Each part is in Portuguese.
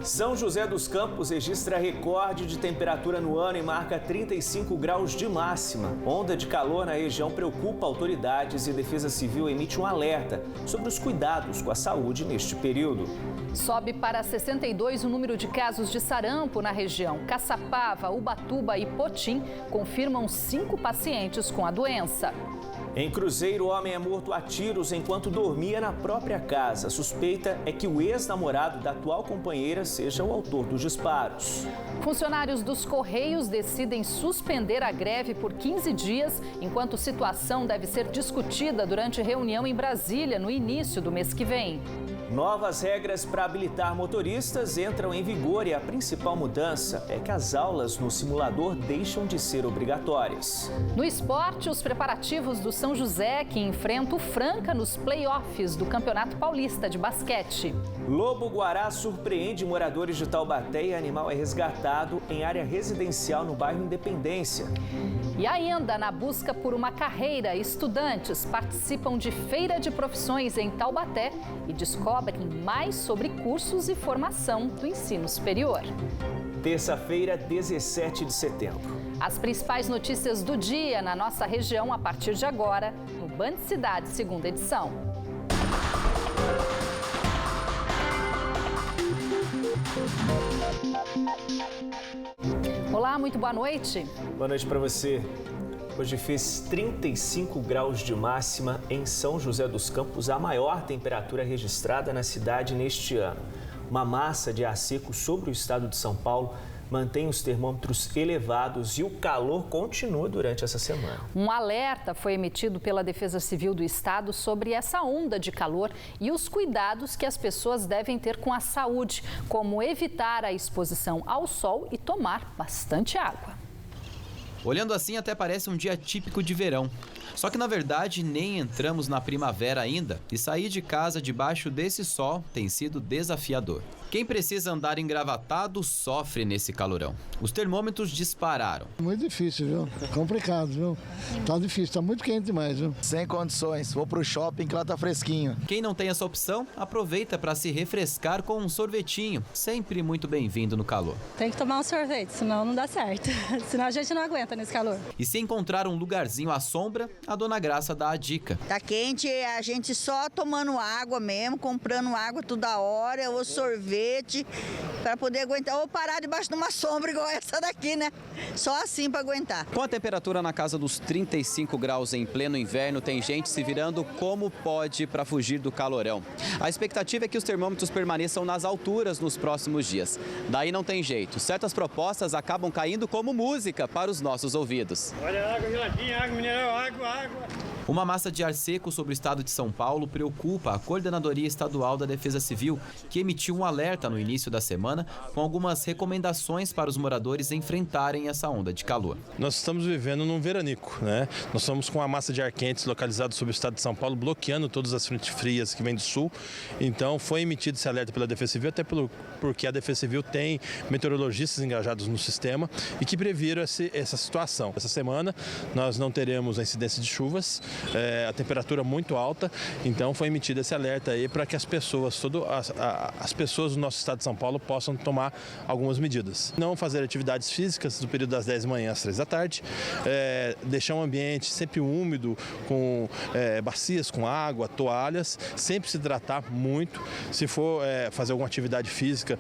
São José dos Campos registra recorde de temperatura no ano e marca 35 graus de máxima. Onda de calor na região preocupa autoridades e Defesa Civil emite um alerta sobre os cuidados com a saúde neste período. Sobe para 62 o número de casos de sarampo na região. Caçapava, Ubatuba e Potim confirmam 5 pacientes com a doença. Em Cruzeiro, o homem é morto a tiros enquanto dormia na própria casa. A suspeita é que o ex-namorado da atual companheira seja o autor dos disparos. Funcionários dos Correios decidem suspender a greve por 15 dias, enquanto situação deve ser discutida durante reunião em Brasília no início do mês que vem. Novas regras para habilitar motoristas entram em vigor e a principal mudança é que as aulas no simulador deixam de ser obrigatórias. No esporte, os preparativos do São José, que enfrenta o Franca nos play-offs do Campeonato Paulista de Basquete. Lobo-guará surpreende moradores de Taubaté e animal é resgatado em área residencial no bairro Independência. E ainda, na busca por uma carreira, estudantes participam de feira de profissões em Taubaté e descobrem mais sobre cursos e formação do ensino superior. Terça-feira, 17 de setembro. As principais notícias do dia na nossa região a partir de agora, no Band Cidade, segunda edição. Olá, muito boa noite. Boa noite para você. Hoje fez 35 graus de máxima em São José dos Campos, a maior temperatura registrada na cidade neste ano. Uma massa de ar seco sobre o estado de São Paulo mantém os termômetros elevados e o calor continua durante essa semana. Um alerta foi emitido pela Defesa Civil do Estado sobre essa onda de calor e os cuidados que as pessoas devem ter com a saúde, como evitar a exposição ao sol e tomar bastante água. Olhando assim, até parece um dia típico de verão. Só que, na verdade, nem entramos na primavera ainda e sair de casa debaixo desse sol tem sido desafiador. Quem precisa andar engravatado sofre nesse calorão. Os termômetros dispararam. Muito difícil, viu? Complicado, viu? Tá difícil, tá muito quente demais, viu? Sem condições, vou pro shopping que lá tá fresquinho. Quem não tem essa opção, aproveita para se refrescar com um sorvetinho, sempre muito bem-vindo no calor. Tem que tomar um sorvete, senão não dá certo. Senão a gente não aguenta nesse calor. E se encontrar um lugarzinho à sombra, a Dona Graça dá a dica. Tá quente, a gente só tomando água mesmo, comprando água toda hora, ou sorvete, para poder aguentar, ou parar debaixo de uma sombra igual essa daqui, né? Só assim para aguentar. Com a temperatura na casa dos 35 graus em pleno inverno, tem gente se virando como pode para fugir do calorão. A expectativa é que os termômetros permaneçam nas alturas nos próximos dias. Daí não tem jeito, certas propostas acabam caindo como música para os nossos ouvidos. Olha a água geladinha, água mineral, água. Uma massa de ar seco sobre o estado de São Paulo preocupa a Coordenadoria Estadual da Defesa Civil, que emitiu um alerta no início da semana com algumas recomendações para os moradores enfrentarem essa onda de calor. Nós estamos vivendo num veranico, né? Nós estamos com a massa de ar quente localizada sobre o estado de São Paulo, bloqueando todas as frentes frias que vêm do sul. Então foi emitido esse alerta pela Defesa Civil, até porque a Defesa Civil tem meteorologistas engajados no sistema e que previram essa situação. Essa semana nós não teremos a incidência de chuvas, a temperatura muito alta, então foi emitido esse alerta aí para que as pessoas, as pessoas do nosso estado de São Paulo possam tomar algumas medidas. Não fazer atividades físicas do período das 10 da manhã às 3 da tarde, deixar um ambiente sempre úmido, com bacias com água, toalhas, sempre se hidratar muito. Se for fazer alguma atividade física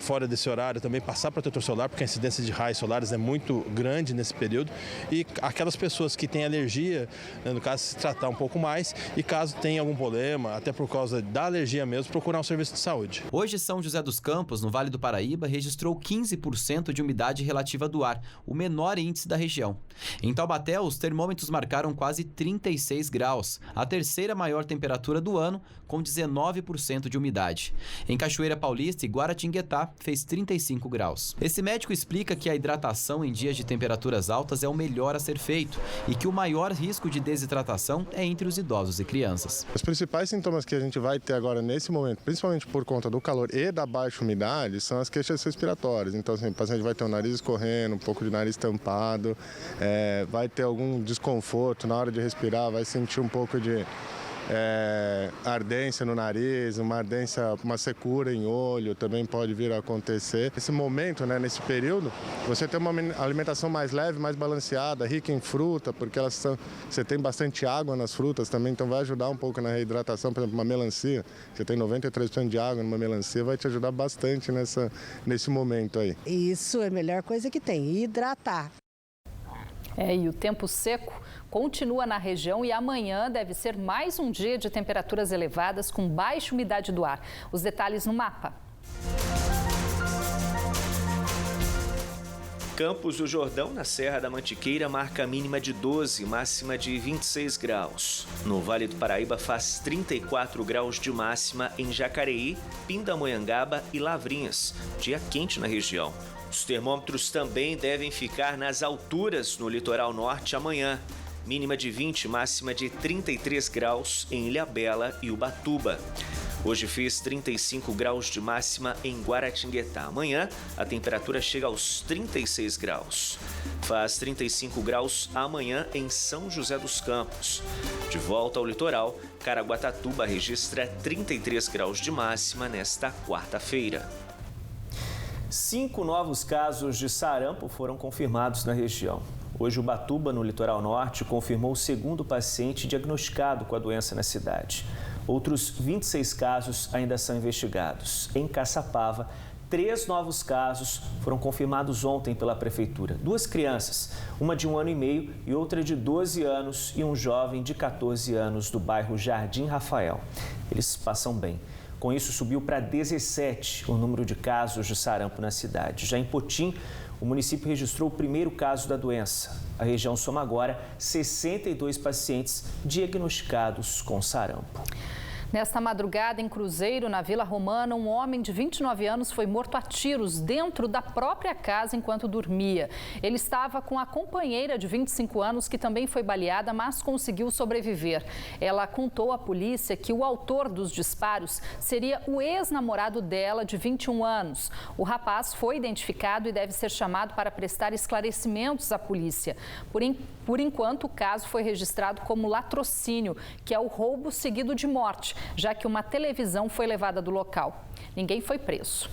fora desse horário, também passar protetor solar, porque a incidência de raios solares é muito grande nesse período. E aquelas pessoas que têm alergia, no caso, se tratar um pouco mais e caso tenha algum problema, até por causa da alergia mesmo, procurar um serviço de saúde. Hoje, São José dos Campos, no Vale do Paraíba, registrou 15% de umidade relativa do ar, o menor índice da região. Em Taubaté, os termômetros marcaram quase 36 graus, a terceira maior temperatura do ano, com 19% de umidade. Em Cachoeira Paulista e Guaratinguetá, fez 35 graus. Esse médico explica que a hidratação em dias de temperaturas altas é o melhor a ser feito e que o maior risco de desidratação é entre os idosos e crianças. Os principais sintomas que a gente vai ter agora nesse momento, principalmente por conta do calor e da baixa umidade, são as queixas respiratórias. Então, assim, o paciente vai ter o nariz escorrendo, um pouco de nariz tampado, vai ter algum desconforto na hora de respirar, vai sentir um pouco de ardência no nariz, uma secura em olho também pode vir a acontecer. Nesse momento, né, nesse período, você tem uma alimentação mais leve, mais balanceada, rica em fruta, porque você tem bastante água nas frutas também, então vai ajudar um pouco na reidratação. Por exemplo, uma melancia, você tem 93% de água numa melancia, vai te ajudar bastante nesse momento aí. Isso é a melhor coisa que tem, hidratar. E o tempo seco continua na região e amanhã deve ser mais um dia de temperaturas elevadas com baixa umidade do ar. Os detalhes no mapa. Campos do Jordão, na Serra da Mantiqueira, marca a mínima de 12, máxima de 26 graus. No Vale do Paraíba faz 34 graus de máxima em Jacareí, Pindamonhangaba e Lavrinhas. Dia quente na região. Os termômetros também devem ficar nas alturas no litoral norte amanhã. Mínima de 20, máxima de 33 graus em Ilhabela e Ubatuba. Hoje fez 35 graus de máxima em Guaratinguetá. Amanhã, a temperatura chega aos 36 graus. Faz 35 graus amanhã em São José dos Campos. De volta ao litoral, Caraguatatuba registra 33 graus de máxima nesta quarta-feira. 5 novos casos de sarampo foram confirmados na região. Hoje, Ubatuba, no litoral norte, confirmou o segundo paciente diagnosticado com a doença na cidade. Outros 26 casos ainda são investigados. Em Caçapava, 3 novos casos foram confirmados ontem pela prefeitura. 2 crianças, uma de 1 ano e meio e outra de 12 anos e um jovem de 14 anos do bairro Jardim Rafael. Eles passam bem. Com isso, subiu para 17 o número de casos de sarampo na cidade. Já em Potim, o município registrou o primeiro caso da doença. A região soma agora 62 pacientes diagnosticados com sarampo. Nesta madrugada, em Cruzeiro, na Vila Romana, um homem de 29 anos foi morto a tiros dentro da própria casa enquanto dormia. Ele estava com a companheira de 25 anos, que também foi baleada, mas conseguiu sobreviver. Ela contou à polícia que o autor dos disparos seria o ex-namorado dela, de 21 anos. O rapaz foi identificado e deve ser chamado para prestar esclarecimentos à polícia. Por enquanto, o caso foi registrado como latrocínio, que é o roubo seguido de morte, já que uma televisão foi levada do local. Ninguém foi preso.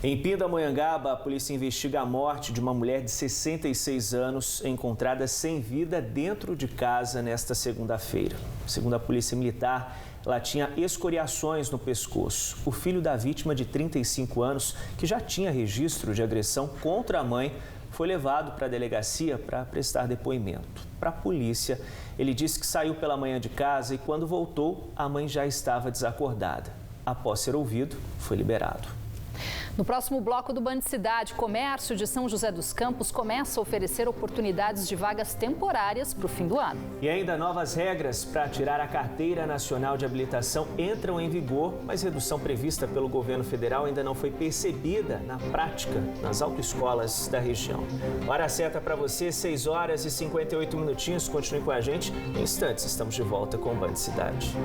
Em Pindamonhangaba, a polícia investiga a morte de uma mulher de 66 anos encontrada sem vida dentro de casa nesta segunda-feira. Segundo a Polícia Militar, ela tinha escoriações no pescoço. O filho da vítima, de 35 anos, que já tinha registro de agressão contra a mãe, foi levado para a delegacia para prestar depoimento. Para a polícia, ele disse que saiu pela manhã de casa e quando voltou, a mãe já estava desacordada. Após ser ouvido, foi liberado. No próximo bloco do Band Cidade, comércio de São José dos Campos começa a oferecer oportunidades de vagas temporárias para o fim do ano. E ainda novas regras para tirar a Carteira Nacional de Habilitação entram em vigor, mas redução prevista pelo governo federal ainda não foi percebida na prática nas autoescolas da região. Hora certa para você, 6 horas e 58 minutinhos. Continue com a gente. Em instantes, estamos de volta com o Band Cidade.